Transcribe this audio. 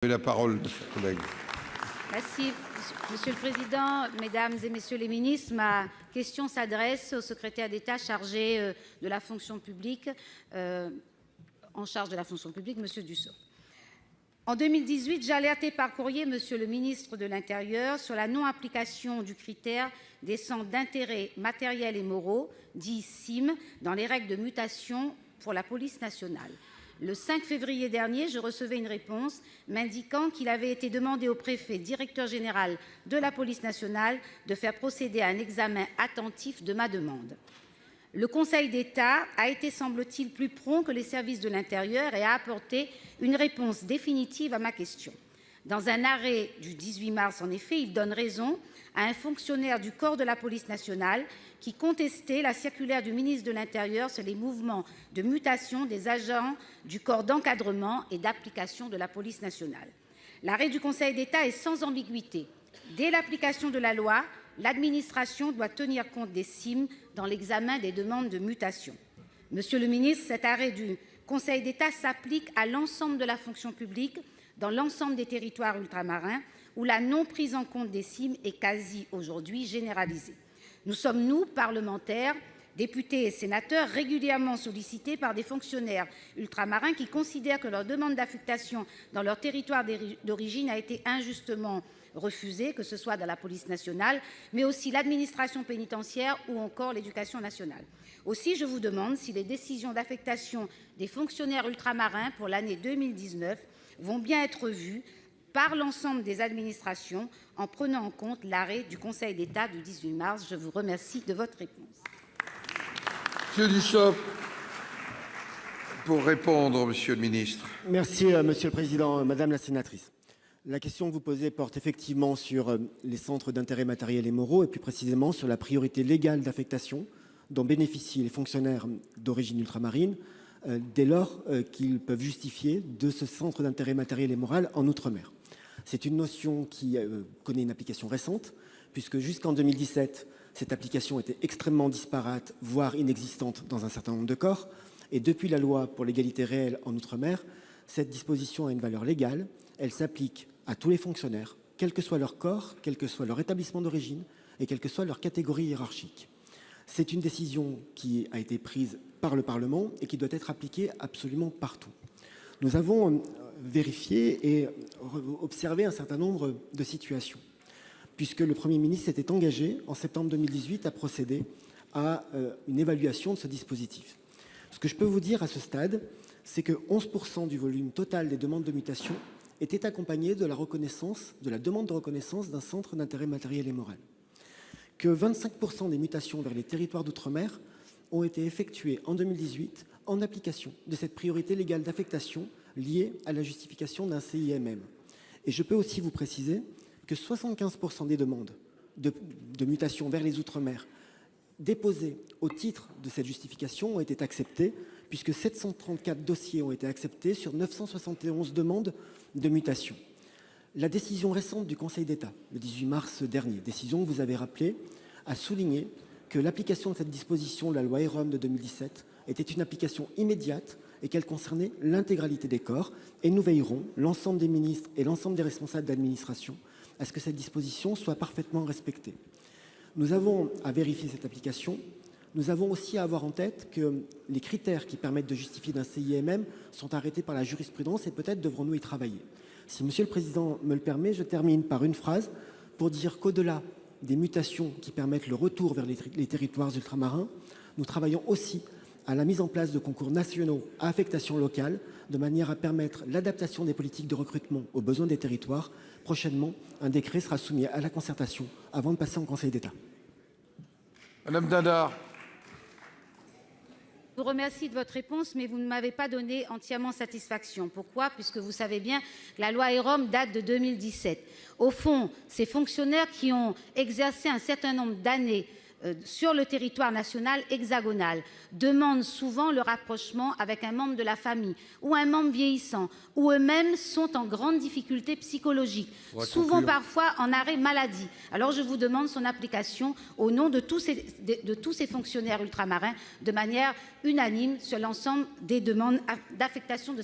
La parole, chers collègues. Merci, Monsieur le Président, Mesdames et Messieurs les ministres. Ma question s'adresse au secrétaire d'État chargé de la fonction publique, en charge de la fonction publique, Monsieur Dussopt. En 2018, j'ai alerté par courrier Monsieur le ministre de l'Intérieur sur la non-application du critère des centres d'intérêt matériels et moraux, dits CIM, dans les règles de mutation pour la police nationale. Le 5 février dernier, je recevais une réponse m'indiquant qu'il avait été demandé au préfet directeur général de la police nationale de faire procéder à un examen attentif de ma demande. Le Conseil d'État a été, semble-t-il, plus prompt que les services de l'Intérieur et a apporté une réponse définitive à ma question. Dans un arrêt du 18 mars, en effet, il donne raison à un fonctionnaire du corps de la police nationale qui contestait la circulaire du ministre de l'Intérieur sur les mouvements de mutation des agents du corps d'encadrement et d'application de la police nationale. L'arrêt du Conseil d'État est sans ambiguïté. Dès l'application de la loi, l'administration doit tenir compte des CIM dans l'examen des demandes de mutation. Monsieur le ministre, cet arrêt du Conseil d'État s'applique à l'ensemble de la fonction publique dans l'ensemble des territoires ultramarins où la non-prise en compte des CIM est quasi aujourd'hui généralisée. Nous sommes, nous, parlementaires, députés et sénateurs, régulièrement sollicités par des fonctionnaires ultramarins qui considèrent que leur demande d'affectation dans leur territoire d'origine a été injustement refusée, que ce soit dans la police nationale, mais aussi l'administration pénitentiaire ou encore l'éducation nationale. Aussi, je vous demande si les décisions d'affectation des fonctionnaires ultramarins pour l'année 2019 vont bien être vues par l'ensemble des administrations en prenant en compte l'arrêt du Conseil d'État du 18 mars. Je vous remercie de votre réponse. Monsieur Dussopt, pour répondre, Monsieur le ministre. Merci, Monsieur le Président. Madame la sénatrice, la question que vous posez porte effectivement sur les centres d'intérêt matériel et moraux, et plus précisément sur la priorité légale d'affectation dont bénéficient les fonctionnaires d'origine ultramarine dès lors qu'ils peuvent justifier de ce centre d'intérêt matériel et moral en Outre-mer. C'est une notion qui connaît une application récente, puisque jusqu'en 2017, cette application était extrêmement disparate, voire inexistante dans un certain nombre de corps. Et depuis la loi pour l'égalité réelle en Outre-mer, cette disposition a une valeur légale. Elle s'applique à tous les fonctionnaires, quel que soit leur corps, quel que soit leur établissement d'origine et quelle que soit leur catégorie hiérarchique. C'est une décision qui a été prise par le Parlement et qui doit être appliquée absolument partout. Nous avons vérifié et observé un certain nombre de situations, puisque le Premier ministre s'était engagé en septembre 2018 à procéder à une évaluation de ce dispositif. Ce que je peux vous dire à ce stade, c'est que 11% du volume total des demandes de mutation était accompagné de la reconnaissance, de la demande de reconnaissance d'un centre d'intérêt matériel et moral. Que 25% des mutations vers les territoires d'outre-mer ont été effectuées en 2018 en application de cette priorité légale d'affectation liée à la justification d'un CIMM. Et je peux aussi vous préciser que 75% des demandes de mutation vers les outre-mer déposées au titre de cette justification ont été acceptées, puisque 734 dossiers ont été acceptés sur 971 demandes de mutation. La décision récente du Conseil d'État, le 18 mars dernier, décision que vous avez rappelée, a souligné que l'application de cette disposition de la loi EROM de 2017 était une application immédiate et qu'elle concernait l'intégralité des corps. Et nous veillerons, l'ensemble des ministres et l'ensemble des responsables d'administration, à ce que cette disposition soit parfaitement respectée. Nous avons à vérifier cette application. Nous avons aussi à avoir en tête que les critères qui permettent de justifier d'un CIMM sont arrêtés par la jurisprudence et peut-être devrons-nous y travailler. Si Monsieur le Président me le permet, je termine par une phrase pour dire qu'au-delà des mutations qui permettent le retour vers les territoires ultramarins, nous travaillons aussi à la mise en place de concours nationaux à affectation locale, de manière à permettre l'adaptation des politiques de recrutement aux besoins des territoires. Prochainement, un décret sera soumis à la concertation avant de passer en Conseil d'État. Madame Dindar. Je vous remercie de votre réponse, mais vous ne m'avez pas donné entièrement satisfaction. Pourquoi? Puisque vous savez bien que la loi EROM date de 2017. Au fond, ces fonctionnaires qui ont exercé un certain nombre d'années sur le territoire national hexagonal demandent souvent le rapprochement avec un membre de la famille ou un membre vieillissant, ou eux-mêmes sont en grande difficulté psychologique, souvent parfois en arrêt maladie. Alors je vous demande son application au nom de tous ces fonctionnaires ultramarins de manière unanime sur l'ensemble des demandes d'affectation de